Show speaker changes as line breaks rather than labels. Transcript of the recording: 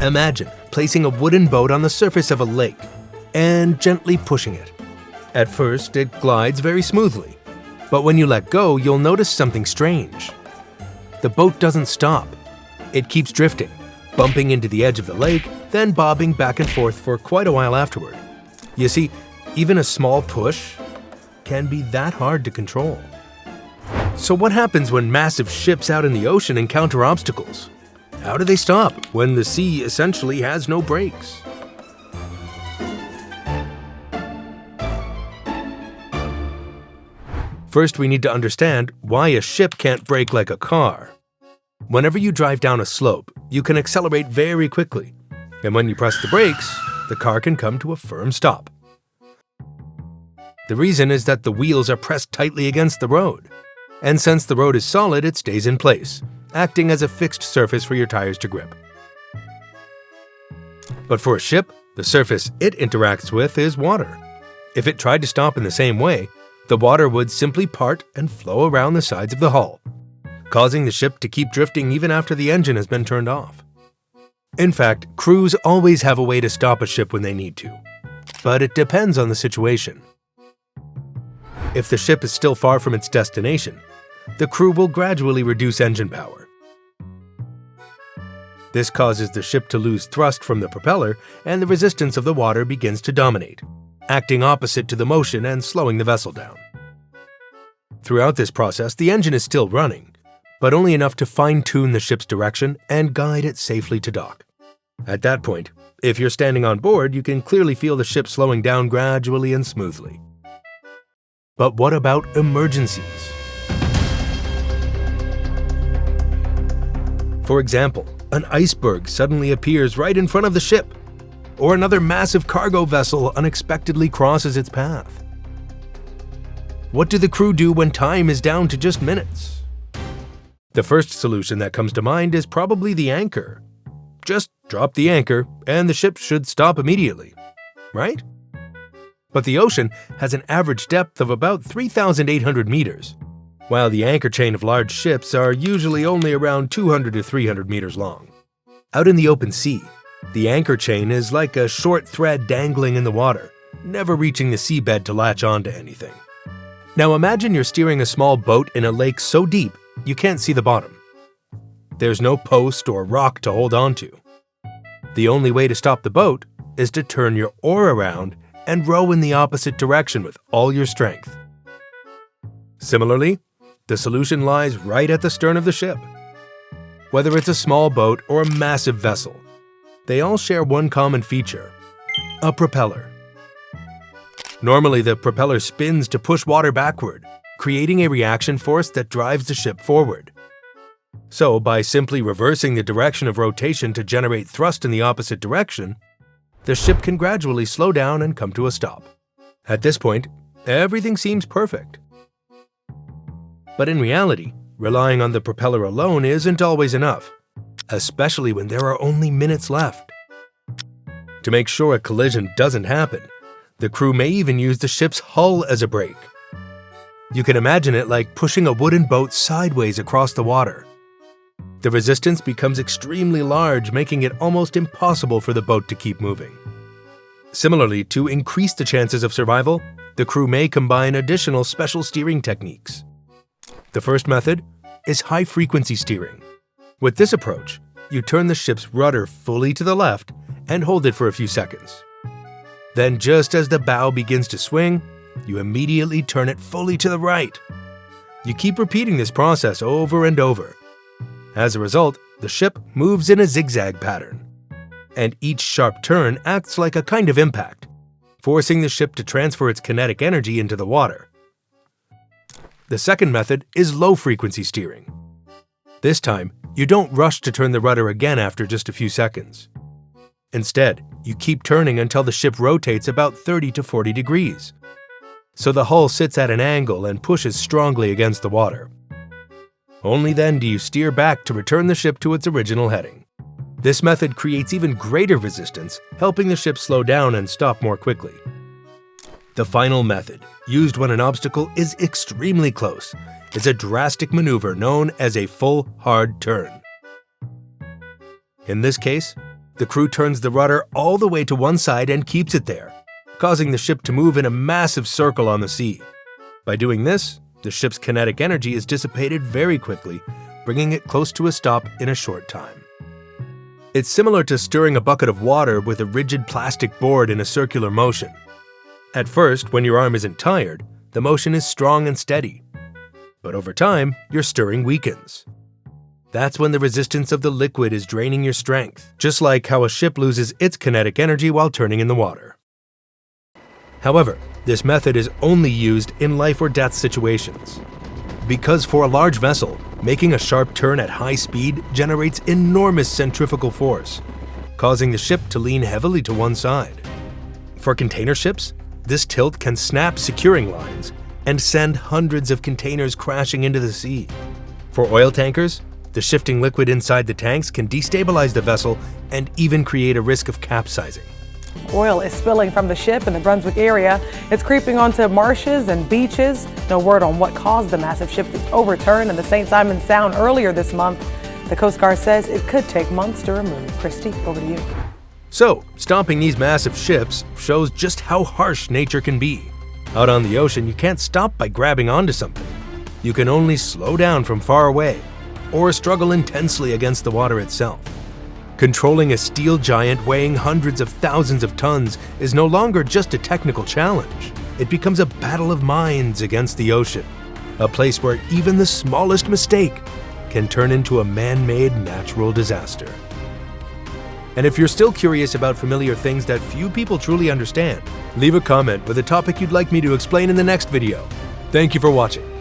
Imagine placing a wooden boat on the surface of a lake and gently pushing it. At first, it glides very smoothly, but when you let go, you'll notice something strange. The boat doesn't stop. It keeps drifting, bumping into the edge of the lake, then bobbing back and forth for quite a while afterward. You see, even a small push can be that hard to control. So what happens when massive ships out in the ocean encounter obstacles? How do they stop when the sea essentially has no brakes? First, we need to understand why a ship can't brake like a car. Whenever you drive down a slope, you can accelerate very quickly, and when you press the brakes, the car can come to a firm stop. The reason is that the wheels are pressed tightly against the road, and since the road is solid, it stays in place, acting as a fixed surface for your tires to grip. But for a ship, the surface it interacts with is water. If it tried to stop in the same way, the water would simply part and flow around the sides of the hull, causing the ship to keep drifting even after the engine has been turned off. In fact, crews always have a way to stop a ship when they need to, but it depends on the situation. If the ship is still far from its destination, the crew will gradually reduce engine power. This causes the ship to lose thrust from the propeller, and the resistance of the water begins to dominate, acting opposite to the motion and slowing the vessel down. Throughout this process, the engine is still running, but only enough to fine-tune the ship's direction and guide it safely to dock. At that point, if you're standing on board, you can clearly feel the ship slowing down gradually and smoothly. But what about emergencies? For example, an iceberg suddenly appears right in front of the ship, or another massive cargo vessel unexpectedly crosses its path. What do the crew do when time is down to just minutes? The first solution that comes to mind is probably the anchor. Just drop the anchor and the ship should stop immediately, right? But the ocean has an average depth of about 3,800 meters, while the anchor chain of large ships are usually only around 200 to 300 meters long. Out in the open sea, the anchor chain is like a short thread dangling in the water, never reaching the seabed to latch onto anything. Now imagine you're steering a small boat in a lake so deep you can't see the bottom. There's no post or rock to hold onto. The only way to stop the boat is to turn your oar around and row in the opposite direction with all your strength. Similarly, the solution lies right at the stern of the ship. Whether it's a small boat or a massive vessel, they all share one common feature: a propeller. Normally, the propeller spins to push water backward, creating a reaction force that drives the ship forward. So, by simply reversing the direction of rotation to generate thrust in the opposite direction, the ship can gradually slow down and come to a stop. At this point, everything seems perfect. But in reality, relying on the propeller alone isn't always enough, especially when there are only minutes left. To make sure a collision doesn't happen, the crew may even use the ship's hull as a brake. You can imagine it like pushing a wooden boat sideways across the water. The resistance becomes extremely large, making it almost impossible for the boat to keep moving. Similarly, to increase the chances of survival, the crew may combine additional special steering techniques. The first method is high-frequency steering. With this approach, you turn the ship's rudder fully to the left and hold it for a few seconds. Then, just as the bow begins to swing, you immediately turn it fully to the right. You keep repeating this process over and over. As a result, the ship moves in a zigzag pattern, and each sharp turn acts like a kind of impact, forcing the ship to transfer its kinetic energy into the water. The second method is low-frequency steering. This time, you don't rush to turn the rudder again after just a few seconds. Instead, you keep turning until the ship rotates about 30 to 40 degrees, so the hull sits at an angle and pushes strongly against the water. Only then do you steer back to return the ship to its original heading. This method creates even greater resistance, helping the ship slow down and stop more quickly. The final method, used when an obstacle is extremely close, is a drastic maneuver known as a full hard turn. In this case, The crew turns the rudder all the way to one side and keeps it there, causing the ship to move in a massive circle on the sea. By doing this, the ship's kinetic energy is dissipated very quickly, bringing it close to a stop in a short time. It's similar to stirring a bucket of water with a rigid plastic board in a circular motion. At first, when your arm isn't tired, the motion is strong and steady. But over time, your stirring weakens. That's when the resistance of the liquid is draining your strength, just like how a ship loses its kinetic energy while turning in the water. However, this method is only used in life or death situations. Because for a large vessel, making a sharp turn at high speed generates enormous centrifugal force, causing the ship to lean heavily to one side. For container ships, this tilt can snap securing lines and send hundreds of containers crashing into the sea. For oil tankers, the shifting liquid inside the tanks can destabilize the vessel and even create a risk of capsizing.
Oil is spilling from the ship in the Brunswick area. It's creeping onto marshes and beaches. No word on what caused the massive ship to overturn in the St. Simons Sound earlier this month. The Coast Guard says it could take months to remove. Christy, over to you.
So, stopping these massive ships shows just how harsh nature can be. Out on the ocean, you can't stop by grabbing onto something. You can only slow down from far away, or struggle intensely against the water itself. Controlling a steel giant weighing hundreds of thousands of tons is no longer just a technical challenge. It becomes a battle of minds against the ocean, a place where even the smallest mistake can turn into a man-made natural disaster. And if you're still curious about familiar things that few people truly understand, leave a comment with a topic you'd like me to explain in the next video. Thank you for watching.